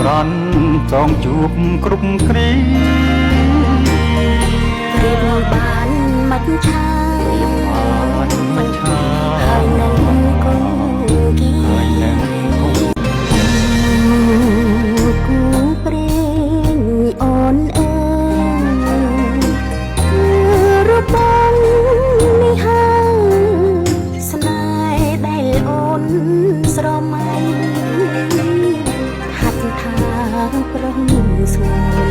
រន់ចងជួបគ្រប់គ្រីរៀបបានមិនឆាមិនឆាហើយនឹងគូគីហើយនឹងគូព្រេងអូនអើយរូបបងនេះហើយស្នេហ៍ដែលអូនស្រមៃហាត់ថាព្រមស្វែង